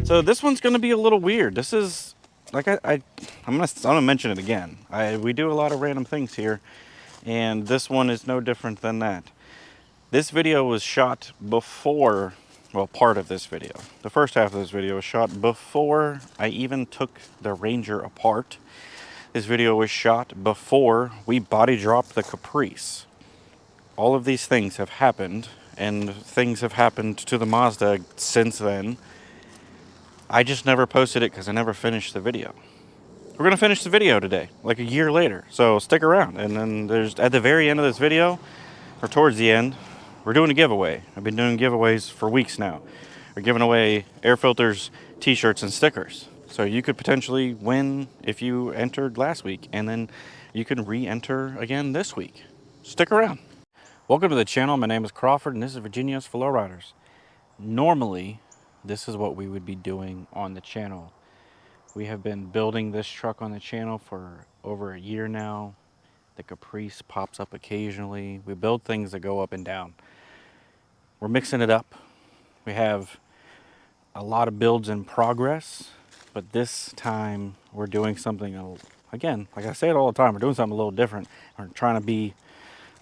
So this one's gonna be a little weird. This is like I'm gonna mention it again. We do a lot of random things here, and this one is no different than that. This video was shot before, well, part of this video. The first half of this video was shot before I even took the Ranger apart. This video was shot before we body dropped the Caprice. All of these things have happened, and things have happened to the Mazda since then. I just never posted it because I never finished the video. We're going to finish the video today, like a year later, so stick around. And then there's, at the very end of this video, or towards the end, we're doing a giveaway. I've been doing giveaways for weeks now. We're giving away air filters, t-shirts, and stickers. So you could potentially win if you entered last week, and then you can re-enter again this week. Stick around. Welcome to the channel. My name is Crawford, and this is Virginia's for Lowriders. Normally, this is what we would be doing on the channel. We have been building this truck on the channel for over a year now. The Caprice pops up occasionally. We build things that go up and down. We're mixing it up. We have a lot of builds in progress, but this time we're doing something, again, like I say it all the time, we're doing something a little different. We're trying to be,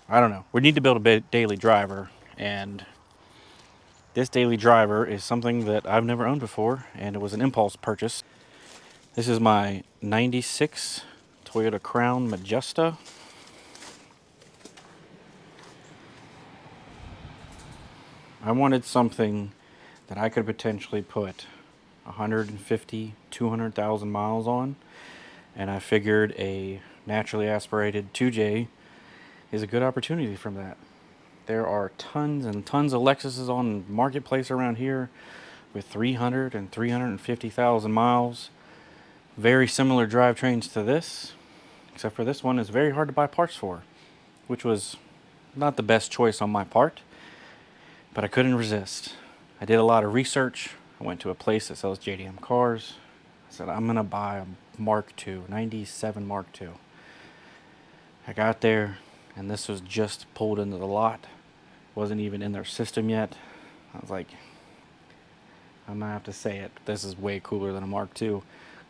I don't know, we need to build a daily driver, and this daily driver is something that I've never owned before, and it was an impulse purchase. This is my 96 Toyota Crown Majesta. I wanted something that I could potentially put 150, 200,000 miles on, and I figured a naturally aspirated 2J is a good opportunity from that. There are tons and tons of Lexuses on marketplace around here with 300 and 350,000 miles. Very similar drivetrains to this, except for this one is very hard to buy parts for, which was not the best choice on my part, but I couldn't resist. I did a lot of research. I went to a place that sells JDM cars. I said, I'm gonna buy a Mark II, 97 Mark II. I got there, and this was just pulled into the lot. Wasn't even in their system yet. I was like, I'm gonna have to say it, but this is way cooler than a Mark II.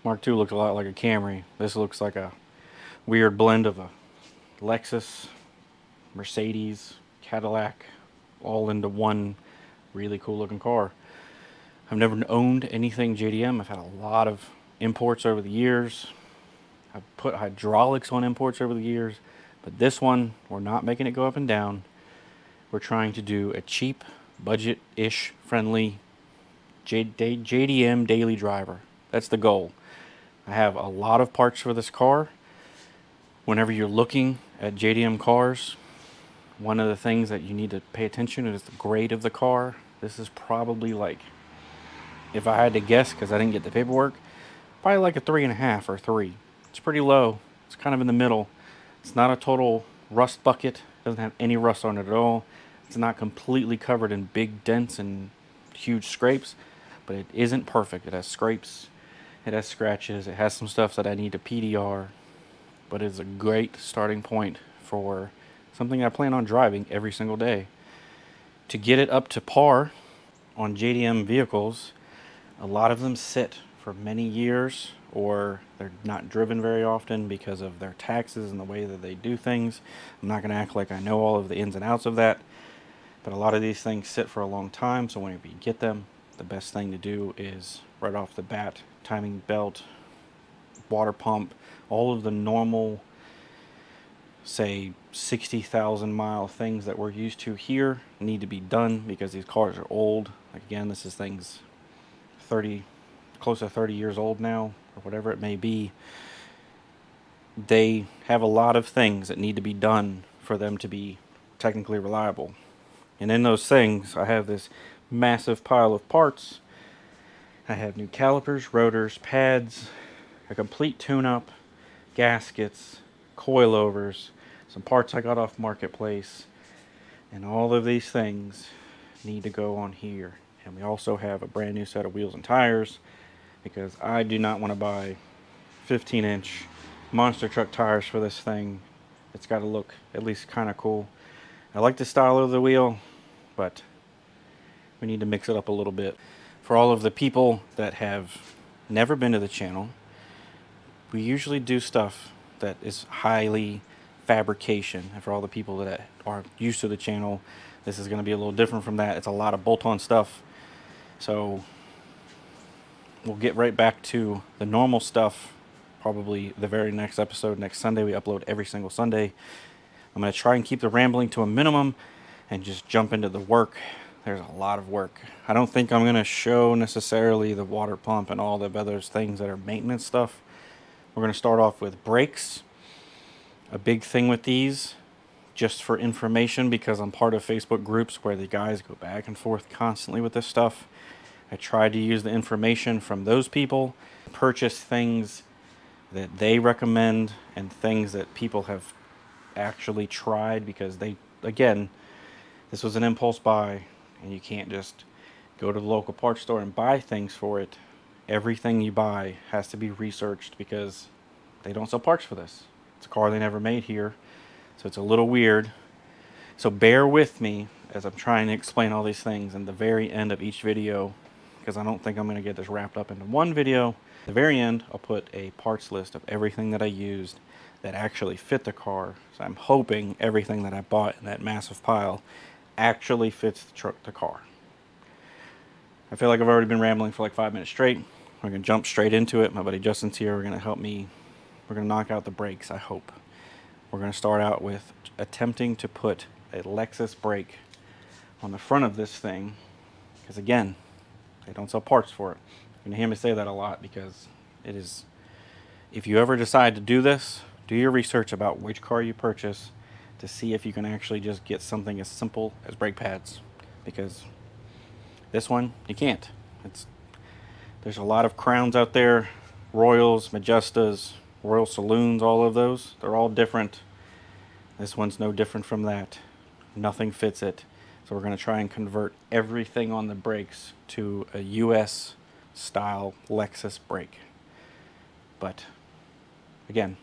Mark II looked a lot like a Camry. This looks like a weird blend of a Lexus, Mercedes, Cadillac, all into one really cool looking car. I've never owned anything JDM. I've had a lot of imports over the years. I've put hydraulics on imports over the years, but this one, we're not making it go up and down. We're trying to do a cheap, budget-ish friendly JDM Daily Driver. That's the goal. I have a lot of parts for this car. Whenever you're looking at JDM cars, one of the things that you need to pay attention to is the grade of the car. This is probably like, if I had to guess, because I didn't get the paperwork, probably like a 3.5 or 3. It's pretty low. It's kind of in the middle. It's not a total rust bucket. It doesn't have any rust on it at all. It's not completely covered in big dents and huge scrapes, but it isn't perfect. It has scrapes. It has scratches. It has some stuff that I need to PDR, but it's a great starting point for something I plan on driving every single day. To get it up to par on JDM vehicles, a lot of them sit for many years, or they're not driven very often because of their taxes and the way that they do things. I'm not going to act like I know all of the ins and outs of that, but a lot of these things sit for a long time, so whenever you get them, the best thing to do is right off the bat, timing belt, water pump, all of the normal, say, 60,000 mile things that we're used to here need to be done because these cars are old. Like, again, this is things 30, close to 30 years old now, or whatever it may be. They have a lot of things that need to be done for them to be technically reliable. And in those things, I have this massive pile of parts. I have new calipers, rotors, pads, a complete tune-up, gaskets, coilovers, some parts I got off marketplace, and all of these things need to go on here. And we also have a brand new set of wheels and tires because I do not want to buy 15-inch monster truck tires for this thing. It's got to look at least kind of cool. I like the style of the wheel, but we need to mix it up a little bit. For all of the people that have never been to the channel, we usually do stuff that is highly fabrication. And for all the people that are used to the channel, this is going to be a little different from that. It's a lot of bolt-on stuff. So we'll get right back to the normal stuff probably the very next episode. Next Sunday, we upload every single Sunday. I'm going to try and keep the rambling to a minimum and just jump into the work. There's a lot of work. I don't think I'm going to show necessarily the water pump and all the other things that are maintenance stuff. We're going to start off with brakes. A big thing with these, just for information, because I'm part of Facebook groups where the guys go back and forth constantly with this stuff. I try to use the information from those people, purchase things that they recommend and things that people have actually tried, because they, again, this was an impulse buy, and you can't just go to the local parts store and buy things for it. Everything you buy has to be researched, because they don't sell parts for this. It's a car they never made here, so it's a little weird. So bear with me as I'm trying to explain all these things in the very end of each video, because I don't think I'm going to get this wrapped up into one video. At the very end, I'll put a parts list of everything that I used that actually fit the car. So I'm hoping everything that I bought in that massive pile actually fits the car. I feel like I've already been rambling for like 5 minutes straight. We're going to jump straight into it. My buddy Justin's here. We're going to help me. We're going to knock out the brakes, I hope. We're going to start out with attempting to put a Lexus brake on the front of this thing, because again, they don't sell parts for it. You're going to hear me say that a lot, because it is, if you ever decide to do this, do your research about which car you purchase to see if you can actually just get something as simple as brake pads, because this one, you can't. There's a lot of Crowns out there, Royals, Majestas, Royal Saloons, all of those. They're all different. This one's no different from that. Nothing fits it. So we're going to try and convert everything on the brakes to a US style Lexus brake. But again,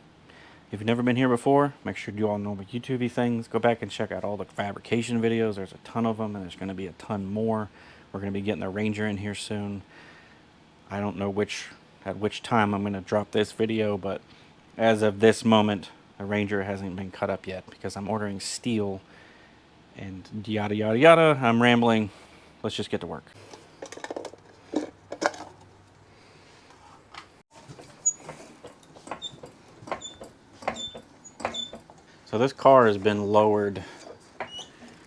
if you've never been here before, make sure you do all normal YouTube things. Go back and check out all the fabrication videos. There's a ton of them, and there's going to be a ton more. We're going to be getting the Ranger in here soon. I don't know at which time I'm going to drop this video, but as of this moment, the Ranger hasn't been cut up yet, because I'm ordering steel and yada yada yada. I'm rambling. Let's just get to work. So this car has been lowered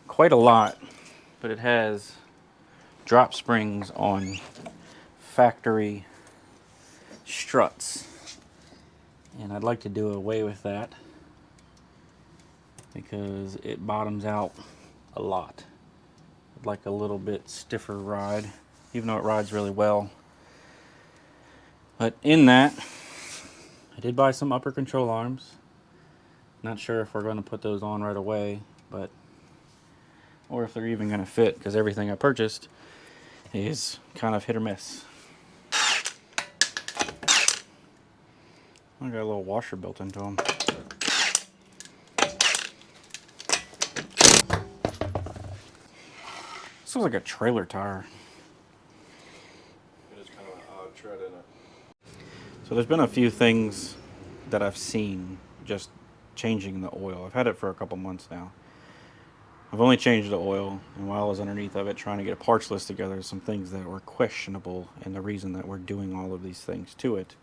quite a lot, but it has drop springs on factory struts, and I'd like to do away with that because it bottoms out a lot. I'd like a little bit stiffer ride, even though it rides really well. But in that, I did buy some upper control arms. Not sure if we're going to put those on right away, but or if they're even going to fit, because everything I purchased is kind of hit or miss. I got a little washer built into them. This looks like a trailer tire. It is kind of an odd tread in it. So there's been a few things that I've seen just changing the oil. I've had it for a couple months now. I've only changed the oil, and while I was underneath of it trying to get a parts list together, some things that were questionable, and the reason that we're doing all of these things to it,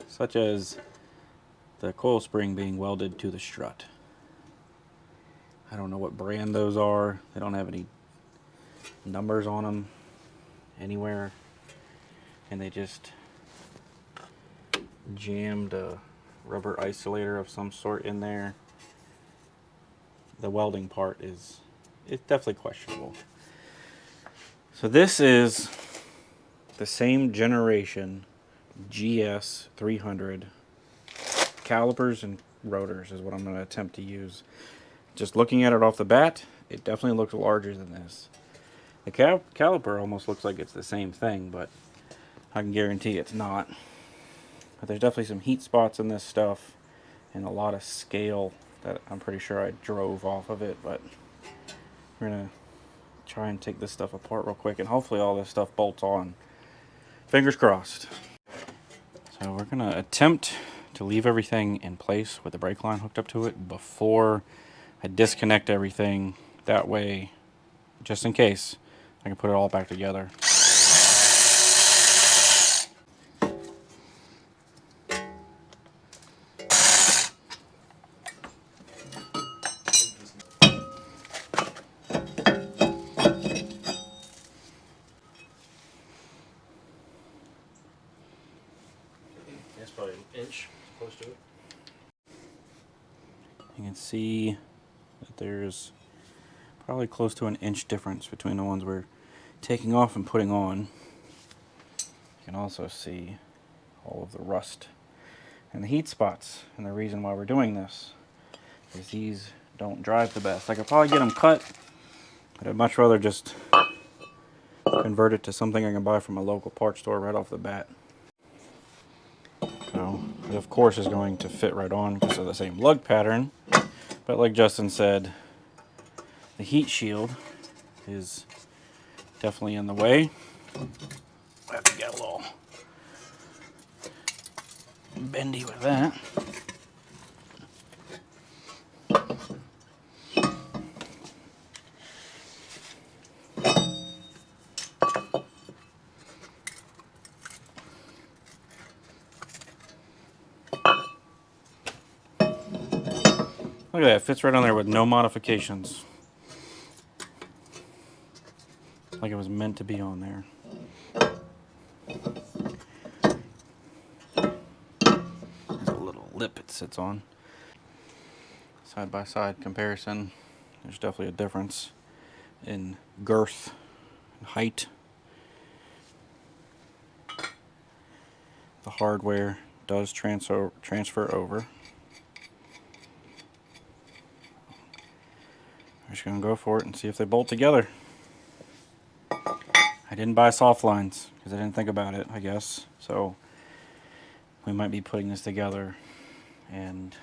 such as the coil spring being welded to the strut. I don't know what brand those are. They don't have any numbers on them anywhere, and they just jammed a rubber isolator of some sort in there. The welding part it's definitely questionable. So this is the same generation GS 300 calipers and rotors is what I'm going to attempt to use. Just looking at it off the bat, it definitely looks larger than this. The caliper almost looks like it's the same thing, but I can guarantee it's not. But there's definitely some heat spots in this stuff and a lot of scale that I'm pretty sure I drove off of it, but we're going to try and take this stuff apart real quick, and hopefully all this stuff bolts on. Fingers crossed. So we're gonna attempt to leave everything in place with the brake line hooked up to it before I disconnect everything. That way, just in case, I can put it all back together. That's probably an inch close to it. You can see that there's probably close to an inch difference between the ones we're taking off and putting on. You can also see all of the rust and the heat spots, and the reason why we're doing this is these don't drive the best. I could probably get them cut, but I'd much rather just convert it to something I can buy from a local parts store right off the bat. So it of course is going to fit right on because of the same lug pattern, but like Justin said, the heat shield is definitely in the way. I have to get a little bendy with that. Look at that, it fits right on there with no modifications. Like it was meant to be on there. There's a little lip it sits on. Side by side comparison, there's definitely a difference in girth and height. The hardware does transfer over. I'm just gonna go for it and see if they bolt together. I didn't buy soft lines because I didn't think about it, I guess. So we might be putting this together and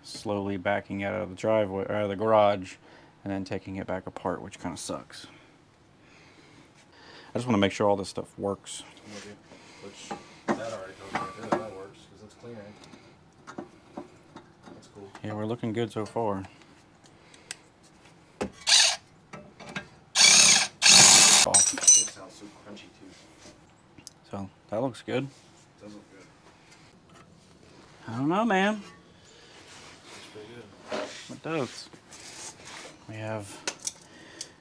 slowly backing it out of the driveway, out of the garage, and then taking it back apart, which kind of sucks. I just want to make sure all this stuff works. Which that already goes right there. That works because it's clearing. That's cool. Yeah, we're looking good so far. Off. It sounds so crunchy too. So that looks good. It does look good. I don't know, man. It's pretty good. It does. We have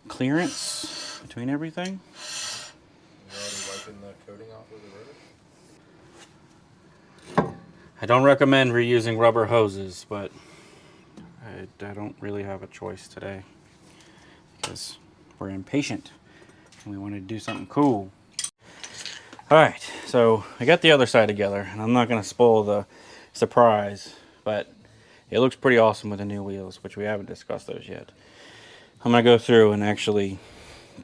clearance between everything. You're already wiping the coating off of the rotor? I don't recommend reusing rubber hoses, but I don't really have a choice today because we're impatient and we want to do something cool. Alright, so I got the other side together, and I'm not going to spoil the surprise, but it looks pretty awesome with the new wheels, which we haven't discussed those yet. I'm going to go through and actually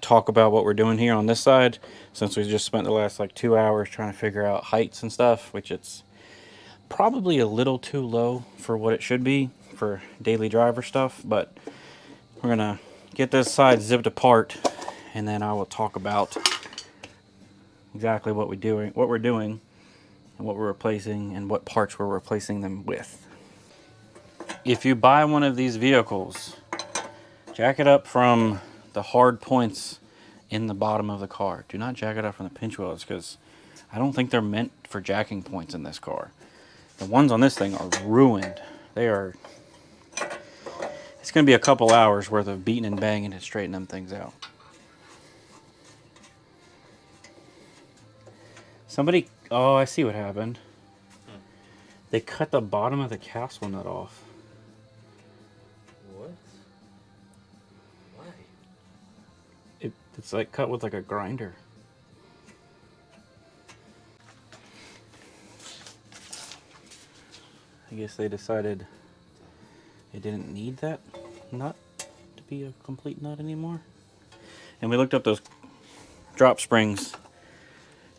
talk about what we're doing here on this side, since we just spent the last like 2 hours trying to figure out heights and stuff, which it's probably a little too low for what it should be for daily driver stuff, but we're going to get this side zipped apart, and then I will talk about exactly what we're doing, and what we're replacing, and what parts we're replacing them with. If you buy one of these vehicles, jack it up from the hard points in the bottom of the car. Do not jack it up from the pinch wheels, because I don't think they're meant for jacking points in this car. The ones on this thing are ruined. They are... It's going to be a couple hours worth of beating and banging to straighten them things out. Somebody... Oh, I see what happened. They cut the bottom of the capsule nut off. What? Why? It's like cut with like a grinder. I guess they decided they didn't need that nut to be a complete nut anymore. And we looked up those drop springs.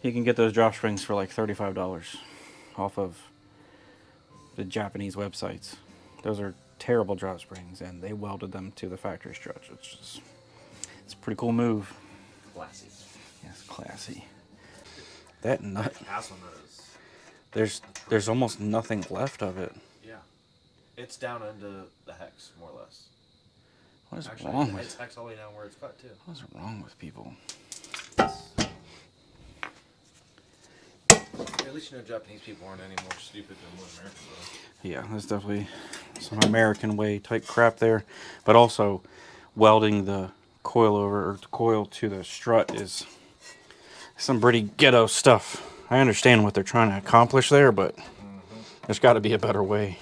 You can get those drop springs for like $35 off of the Japanese websites. Those are terrible drop springs, and they welded them to the factory struts, which is... It's Pretty cool move. Classy. Yes, classy. That nut. Hassle nut is. There's almost nothing left of it. Yeah. It's down into the hex, more or less. What is Actually, wrong with? it's hex all the way down where it's cut too. What is wrong with people? At least you know Japanese people aren't any more stupid than what Americans are. Yeah, there's definitely some American way type crap there, but also welding the coil over or the coil to the strut is some pretty ghetto stuff. I understand what they're trying to accomplish there, but there's got to be a better way.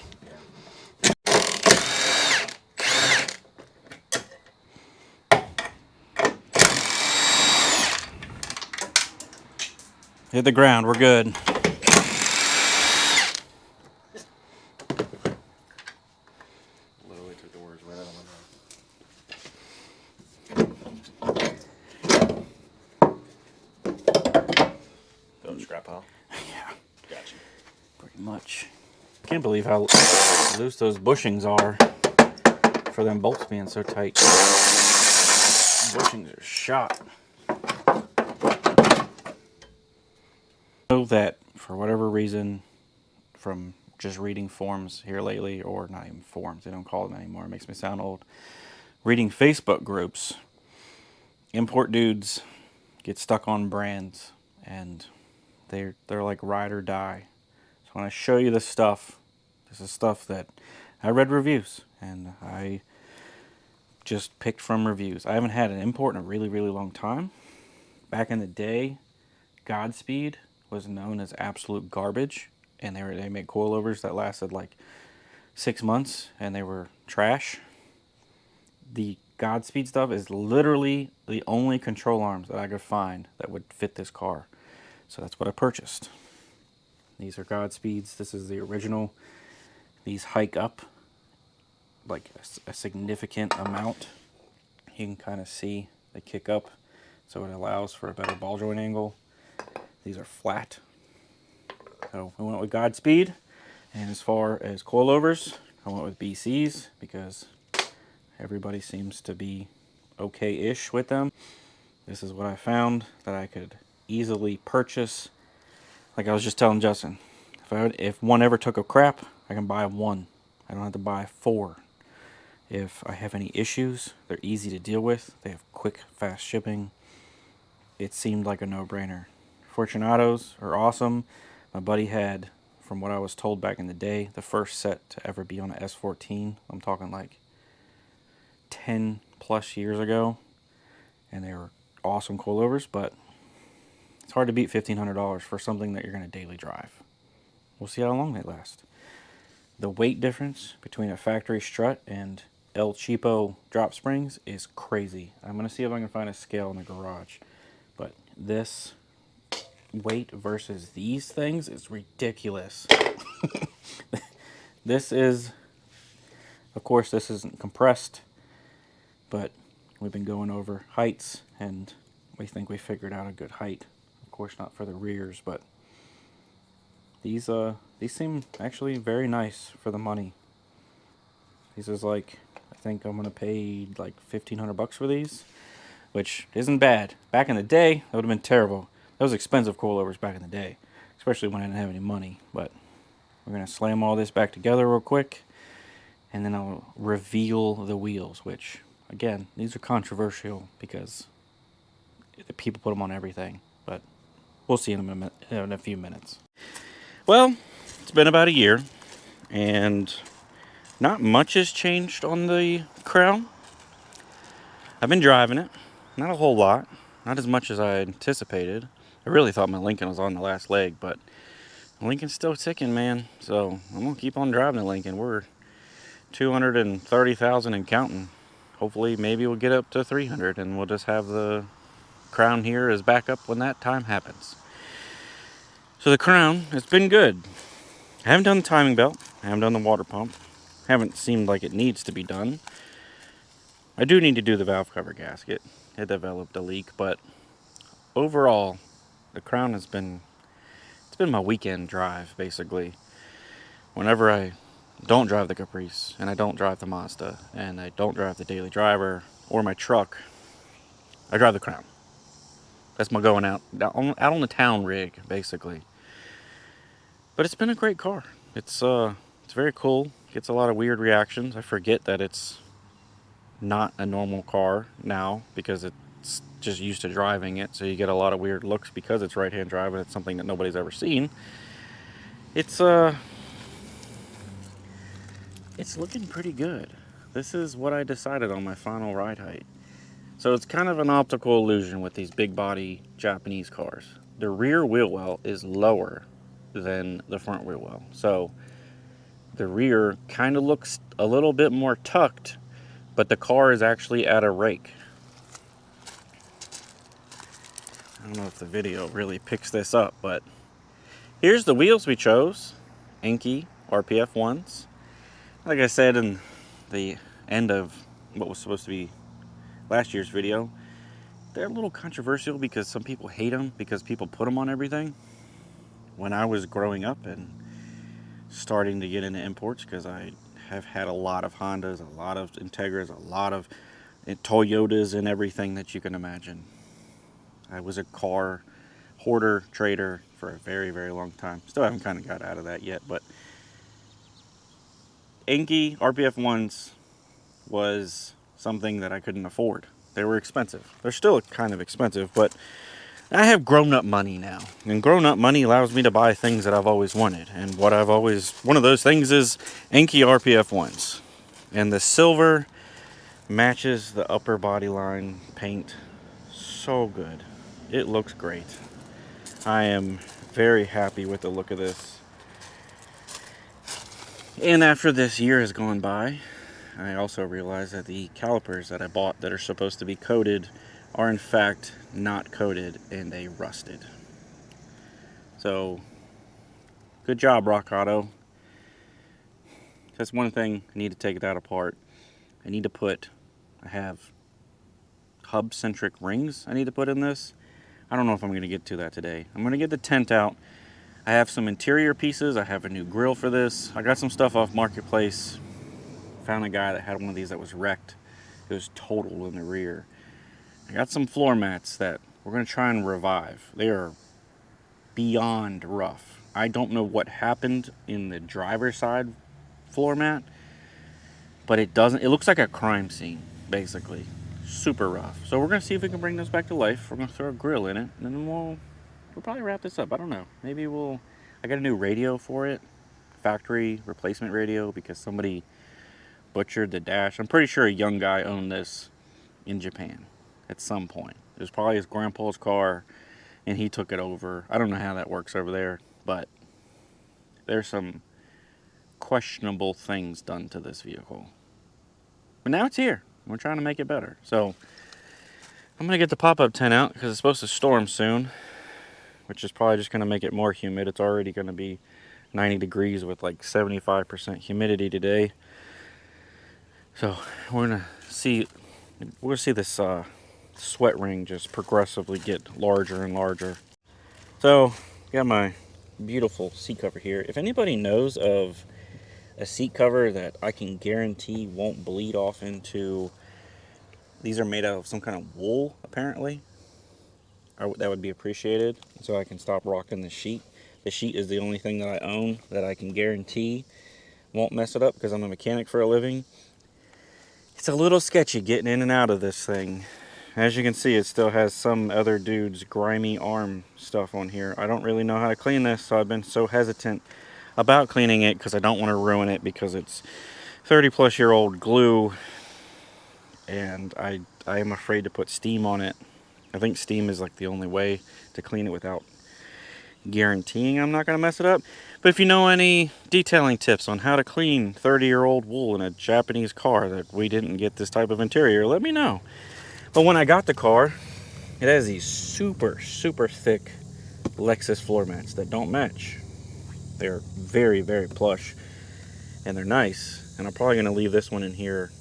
Hit the ground, we're good. Literally took the words right out of my mouth. Go to scrap pile. Yeah, Gotcha. pretty much. Can't believe how loose those bushings are for them bolts being so tight. Bushings are shot. I know that for whatever reason, from just reading forums here lately, or not even forums, they don't call them anymore, it makes me sound old. Reading Facebook groups, import dudes get stuck on brands and they're like ride or die. So when I show you this is stuff that I read reviews and I just picked from reviews. I haven't had an import in a really, really long time. Back in the day, Godspeed was known as absolute garbage, and they made coilovers that lasted like 6 months, and they were trash. The Godspeed stuff is literally the only control arms that I could find that would fit this car, so that's what I purchased. These are Godspeeds. This is the original. These hike up like a significant amount. You can kind of see they kick up, so it allows for a better ball joint angle. These are flat. So I went with Godspeed. And as far as coilovers, I went with BCs because everybody seems to be okay-ish with them. This is what I found that I could easily purchase. Like I was just telling Justin, if one ever took a crap, I can buy one. I don't have to buy 4. If I have any issues, they're easy to deal with. They have quick, fast shipping. It seemed like a no-brainer. Fortunatos are awesome. My buddy had, from what I was told back in the day, the first set to ever be on an S14. I'm talking like 10 plus years ago. And they were awesome coilovers, but it's hard to beat $1,500 for something that you're going to daily drive. We'll see how long they last. The weight difference between a factory strut and El Cheapo drop springs is crazy. I'm going to see if I can find a scale in the garage. But this weight versus these things is ridiculous. This is, of course, this isn't compressed, but we've been going over heights and we think we figured out a good height. Of course, not for the rears, but these seem actually very nice for the money. These is like, I think I'm gonna pay like $1,500 for these, which isn't bad. Back in the day, that would have been terrible. That was expensive coilovers back in the day, especially when I didn't have any money. But we're gonna slam all this back together real quick, and then I'll reveal the wheels, which, again, these are controversial because the people put them on everything. But we'll see in a few minutes. Well, it's been about a year, and not much has changed on the Crown. I've been driving it, not a whole lot, not as much as I anticipated. I really thought my Lincoln was on the last leg, but Lincoln's still ticking, man. So I'm gonna keep on driving the Lincoln. We're 230,000 and counting. Hopefully, maybe we'll get up to 300, and we'll just have the Crown here as backup when that time happens. So the Crown, it's been good. I haven't done the timing belt. I haven't done the water pump. Haven't seemed like it needs to be done. I do need to do the valve cover gasket. It developed a leak, but overall, the Crown has been, it's been my weekend drive, basically. Whenever I don't drive the Caprice, and I don't drive the Mazda, and I don't drive the Daily Driver, or my truck, I drive the Crown. That's my going out on the town rig, basically. But it's been a great car. It's very cool. Gets a lot of weird reactions. I forget that it's not a normal car now because it's just used to driving it. So you get a lot of weird looks because it's right-hand drive and it's something that nobody's ever seen. It's looking pretty good. This is what I decided on my final ride height. So it's kind of an optical illusion with these big body Japanese cars. The rear wheel well is lower than the front wheel well. So the rear kind of looks a little bit more tucked, but the car is actually at a rake. I don't know if the video really picks this up, but here's the wheels we chose. Enki RPF ones. Like I said in the end of what was supposed to be last year's video, they're a little controversial because some people hate them because people put them on everything. When I was growing up and starting to get into imports, because I have had a lot of Hondas, a lot of Integras, a lot of Toyotas and everything that you can imagine. I was a car hoarder, trader for a very, very long time. Still haven't kind of got out of that yet, but Enki RPF 1s was something that I couldn't afford. They were expensive. They're still kind of expensive, but I have grown-up money now. And grown-up money allows me to buy things that I've always wanted. And one of those things is Enki RPF 1s. And the silver matches the upper body line paint so good. It looks great. I am very happy with the look of this. And after this year has gone by, I also realized that the calipers that I bought that are supposed to be coated are in fact not coated and they rusted. So, good job, Rock Auto. That's one thing. I need to take that apart. I have hub-centric rings I need to put in this. I don't know if I'm going to get to that today. I'm going to get the tent out. I have some interior pieces. I have a new grill for this. I got some stuff off Marketplace. Found a guy that had one of these that was wrecked. It was totaled in the rear. I got some floor mats that we're going to try and revive. They are beyond rough. I don't know what happened in the driver's side floor mat, but it looks like a crime scene, basically. Super rough. So we're going to see if we can bring this back to life. We're going to throw a grill in it, and then we'll probably wrap this up. I don't know. I got a new radio for it. Factory replacement radio because somebody butchered the dash. I'm pretty sure a young guy owned this in Japan at some point. It was probably his grandpa's car, and he took it over. I don't know how that works over there, but there's some questionable things done to this vehicle. But now it's here. We're trying to make it better. So I'm going to get the pop-up tent out because it's supposed to storm soon, which is probably just going to make it more humid. It's already going to be 90 degrees with like 75% humidity today. So we're going to see this sweat ring just progressively get larger and larger. So got my beautiful seat cover here. If anybody knows of a seat cover that I can guarantee won't bleed off into, these are made out of some kind of wool apparently, that would be appreciated, so I can stop rocking the sheet. The sheet is the only thing that I own that I can guarantee won't mess it up because I'm a mechanic for a living. It's a little sketchy getting in and out of this thing. As you can see, it still has some other dude's grimy arm stuff on here. I don't really know how to clean this, so I've been so hesitant about cleaning it because I don't want to ruin it because it's 30-plus-year-old glue, and I am afraid to put steam on it. I think steam is like the only way to clean it without guaranteeing I'm not going to mess it up. But if you know any detailing tips on how to clean 30-year-old wool in a Japanese car that we didn't get this type of interior, let me know. But when I got the car, it has these super, super thick Lexus floor mats that don't match. They're very, very plush, and they're nice. And I'm probably going to leave this one in here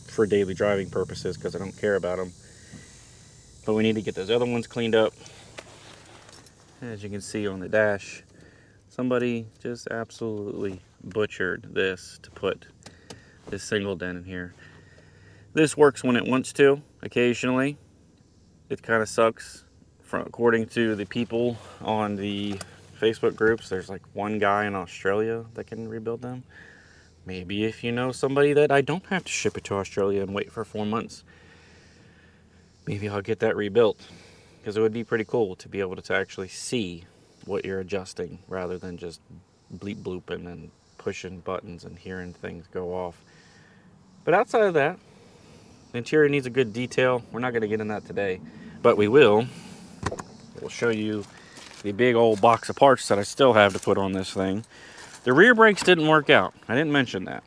for daily driving purposes because I don't care about them. But we need to get those other ones cleaned up. As you can see on the dash, somebody just absolutely butchered this to put this single dent in here. This works when it wants to, occasionally. It kind of sucks. According to the people on the Facebook groups, there's like one guy in Australia that can rebuild them. Maybe if you know somebody that I don't have to ship it to Australia and wait for 4 months, maybe I'll get that rebuilt. Because it would be pretty cool to be able to actually see what you're adjusting rather than just bleep blooping and pushing buttons and hearing things go off. But outside of that, the interior needs a good detail. We're not going to get in that today, but we will. We'll show you the big old box of parts that I still have to put on this thing. The rear brakes didn't work out. I didn't mention that.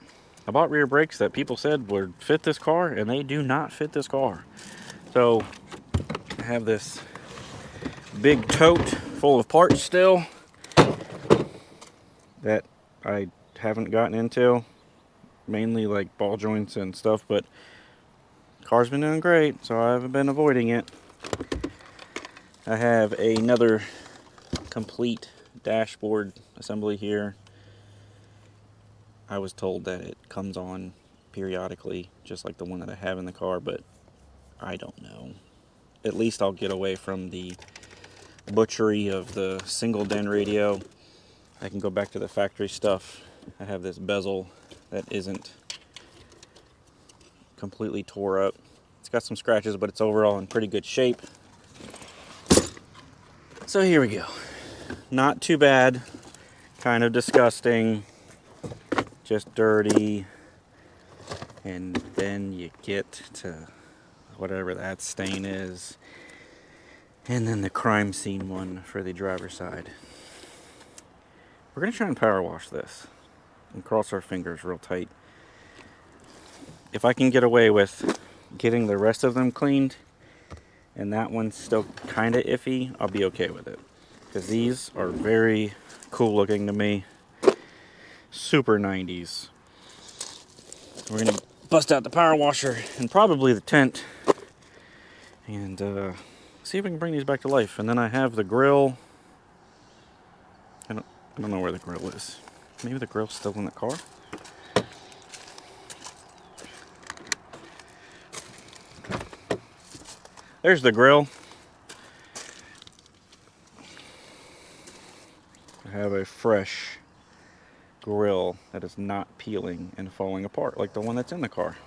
I bought rear brakes that people said would fit this car, and they do not fit this car. So I have this big tote full of parts still that I haven't gotten into, mainly like ball joints and stuff, but car's been doing great, so I haven't been avoiding it. I have another complete dashboard assembly here. I was told that it comes on periodically, just like the one that I have in the car, but I don't know. At least I'll get away from the butchery of the single DIN radio. I can go back to the factory stuff. I have this bezel that isn't completely tore up. It's got some scratches, but it's overall in pretty good shape. So here we go. Not too bad. Kind of disgusting. Just dirty. And then you get to whatever that stain is. And then the crime scene one for the driver's side. We're going to try and power wash this and cross our fingers real tight. If I can get away with getting the rest of them cleaned and that one's still kind of iffy, I'll be okay with it. Because these are very cool looking to me. Super 90s. We're going to bust out the power washer and probably the tent and see if we can bring these back to life. And then I have the grill. I don't know where the grill is. Maybe the grill's still in the car. There's the grill. I have a fresh grill that is not peeling and falling apart like the one that's in the car.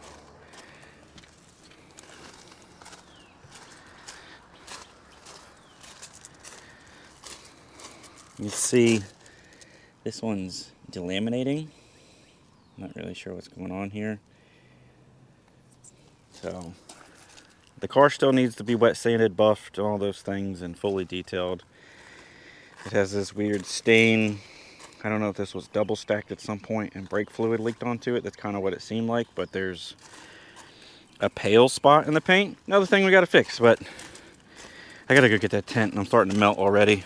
You see, this one's delaminating. Not really sure what's going on here. So, the car still needs to be wet sanded, buffed, all those things, and fully detailed. It has this weird stain. I don't know if this was double stacked at some point and brake fluid leaked onto it. That's kind of what it seemed like, but there's a pale spot in the paint. Another thing we got to fix, but I got to go get that tent and I'm starting to melt already.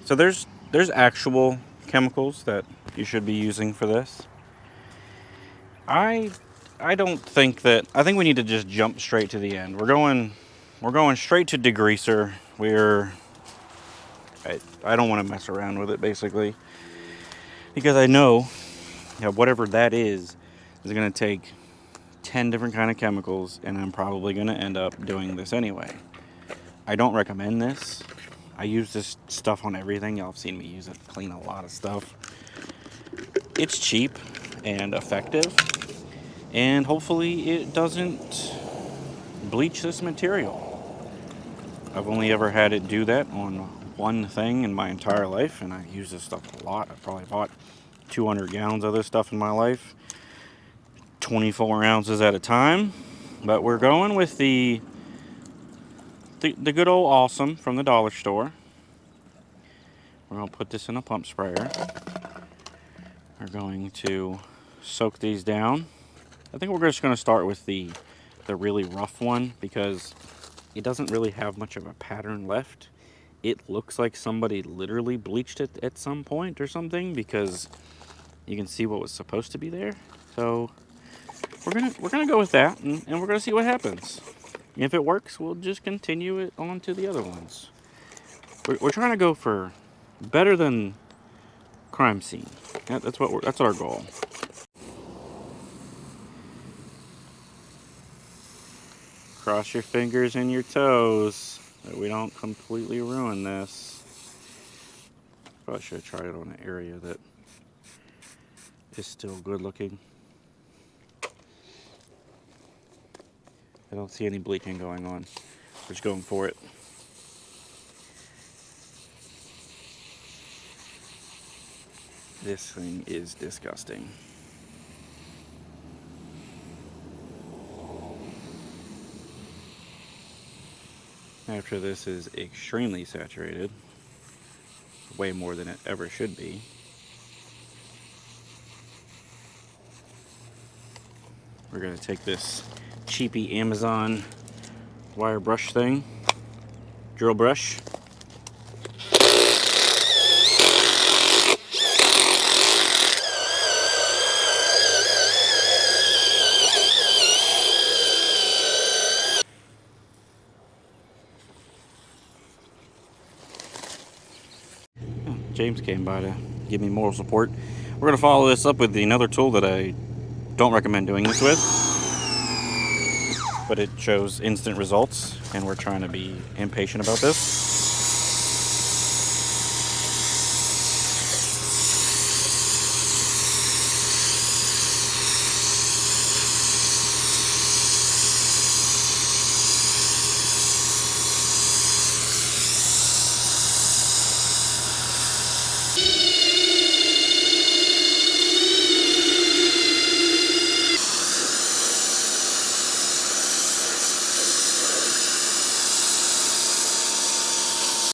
So there's actual chemicals that you should be using for this. I don't think that. I think we need to just jump straight to the end. We're going straight to degreaser. I don't want to mess around with it basically, because I know whatever that is going to take 10 different kind of chemicals, and I'm probably going to end up doing this anyway. I don't recommend this. I use this stuff on everything. Y'all have seen me use it to clean a lot of stuff. It's cheap and effective, and hopefully it doesn't bleach this material. I've only ever had it do that on one thing in my entire life, and I use this stuff a lot. I probably bought 200 gallons of this stuff in my life, 24 ounces at a time. But we're going with the good old Awesome from the dollar store. We're going to put this in a pump sprayer. We're going to soak these down. I think we're just going to start with the really rough one because it doesn't really have much of a pattern left. It looks like somebody literally bleached it at some point or something, because you can see what was supposed to be there. So we're gonna go with that, and we're gonna see what happens. If it works, we'll just continue it on to the other ones. We're trying to go for better than crime scene. That's our goal. Cross your fingers and your toes that we don't completely ruin this. Probably should have tried it on an area that is still good looking. I don't see any bleaching going on. We're just going for it. This thing is disgusting. After this is extremely saturated, way more than it ever should be, we're going to take this cheapy Amazon wire brush thing, drill brush. James came by to give me moral support. We're going to follow this up with another tool that I don't recommend doing this with, but it shows instant results, and we're trying to be impatient about this.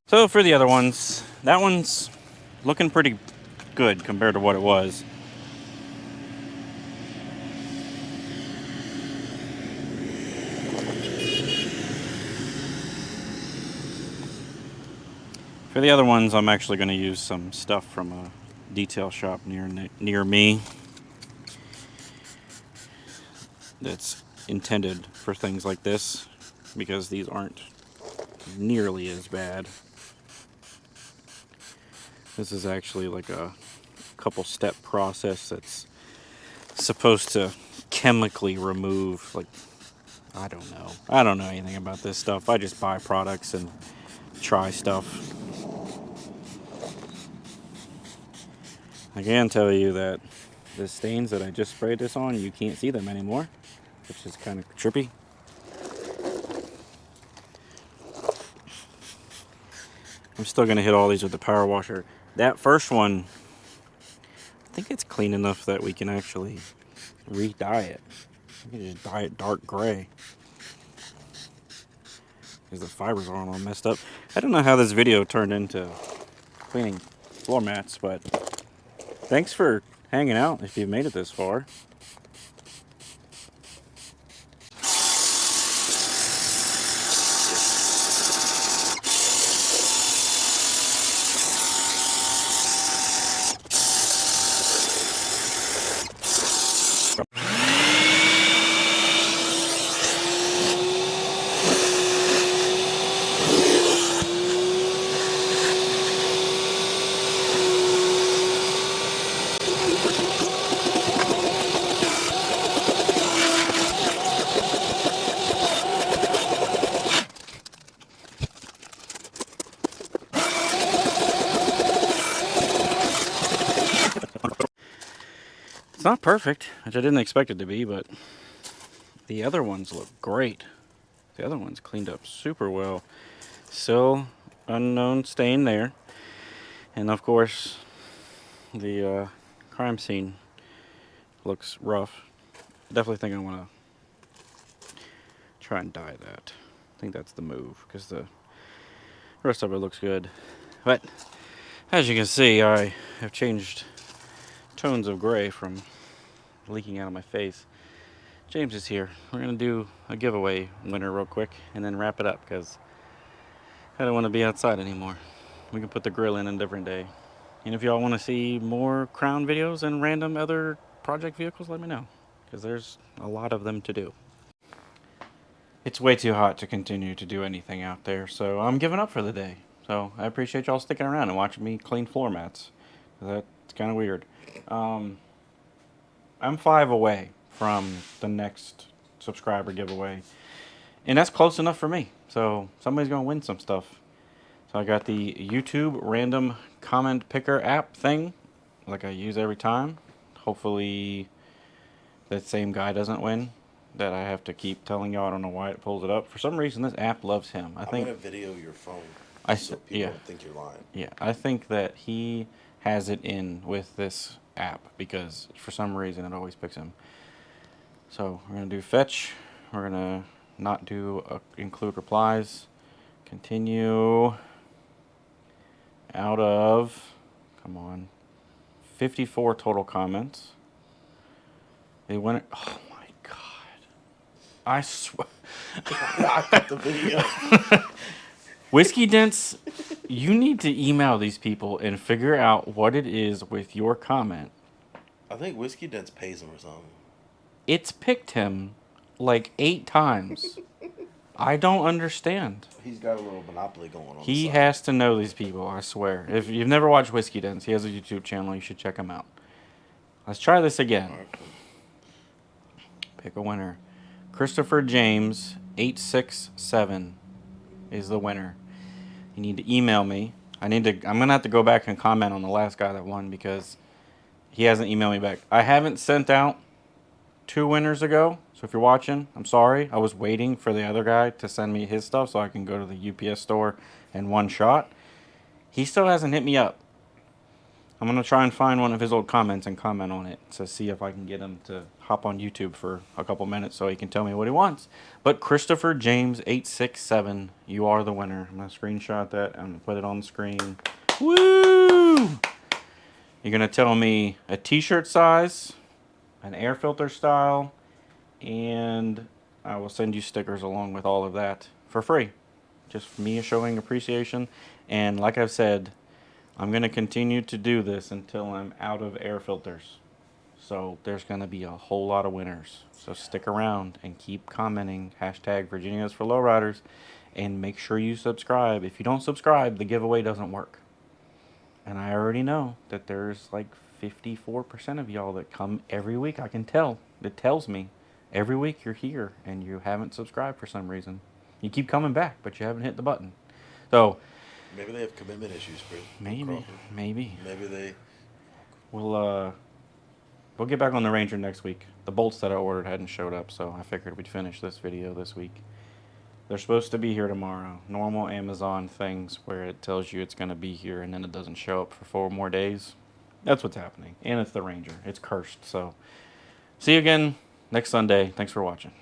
So for the other ones, that one's looking pretty good compared to what it was. For the other ones, I'm actually going to use some stuff from a detail shop near me that's intended for things like this, because these aren't nearly as bad. This is actually like a couple step process that's supposed to chemically remove, like, I don't know anything about this stuff. I just buy products and try stuff. I can tell you that the stains that I just sprayed this on, you can't see them anymore, which is kind of trippy. I'm still going to hit all these with the power washer. That first one, I think it's clean enough that we can actually re-dye it. We can just dye it dark gray, because the fibers are all messed up. I don't know how this video turned into cleaning floor mats, but thanks for hanging out if you've made it this far. It's not perfect, which I didn't expect it to be, but the other ones look great. The other ones cleaned up super well. Still unknown stain there. And of course, the crime scene looks rough. I definitely think I want to try and dye that. I think that's the move, because the rest of it looks good. But as you can see, I have changed tones of gray from leaking out of my face. James is here. We're going to do a giveaway winner real quick and then wrap it up, because I don't want to be outside anymore. We can put the grill in a different day. And if y'all want to see more Crown videos and random other project vehicles, let me know, because there's a lot of them to do. It's way too hot to continue to do anything out there, so I'm giving up for the day. So I appreciate y'all sticking around and watching me clean floor mats. That's kind of weird. I'm 5 away from the next subscriber giveaway, And that's close enough for me. So somebody's going to win some stuff. So I got the YouTube random comment picker app thing, like I use every time. Hopefully that same guy doesn't win. That I have to keep telling y'all. I don't know why it pulls it up. For some reason, this app loves him. I'm gonna video your phone so people Yeah, don't think you're lying. yeah. I think that he has it in with this app because for some reason it always picks him. So we're gonna do fetch. We're gonna not do include replies. Continue. Out of, come on, 54 total comments. They went. Oh my god! I swear. I got the video. Whiskey Dents, you need to email these people and figure out what it is with your comment. I think Whiskey Dents pays him or something. It's picked him like 8 times. I don't understand. He's got a little monopoly going on. He the side. has to know these people, I swear. If you've never watched Whiskey Dents, he has a YouTube channel. You should check him out. Let's try this again. Right. Pick a winner. Christopher James 867 is the winner. You need to email me. I'm gonna have to go back and comment on the last guy that won because he hasn't emailed me back. I haven't sent out 2 winners ago. So if you're watching, I'm sorry. I was waiting for the other guy to send me his stuff so I can go to the UPS store and one shot. He still hasn't hit me up. I'm going to try and find one of his old comments and comment on it to see if I can get him to hop on YouTube for a couple minutes so he can tell me what he wants. But Christopher James 867, you are the winner. I'm going to screenshot that and put it on the screen. Woo! You're going to tell me a t-shirt size, an air filter style, and I will send you stickers along with all of that for free. Just me showing appreciation. And like I've said, I'm going to continue to do this until I'm out of air filters. So there's going to be a whole lot of winners. So stick around and keep commenting. Hashtag Virginia's for Lowriders. And make sure you subscribe. If you don't subscribe, the giveaway doesn't work. And I already know that there's like 54% of y'all that come every week. I can tell. It tells me. Every week you're here and you haven't subscribed for some reason. You keep coming back, but you haven't hit the button. So Maybe they have commitment issues, Chris. maybe. Maybe they. We'll get back on the Ranger next week. The bolts that I ordered hadn't showed up, so I figured we'd finish this video this week. They're supposed to be here tomorrow. Normal Amazon things where it tells you it's going to be here and then it doesn't show up for 4 more days. That's what's happening. And it's the Ranger. It's cursed. So see you again next Sunday. Thanks for watching.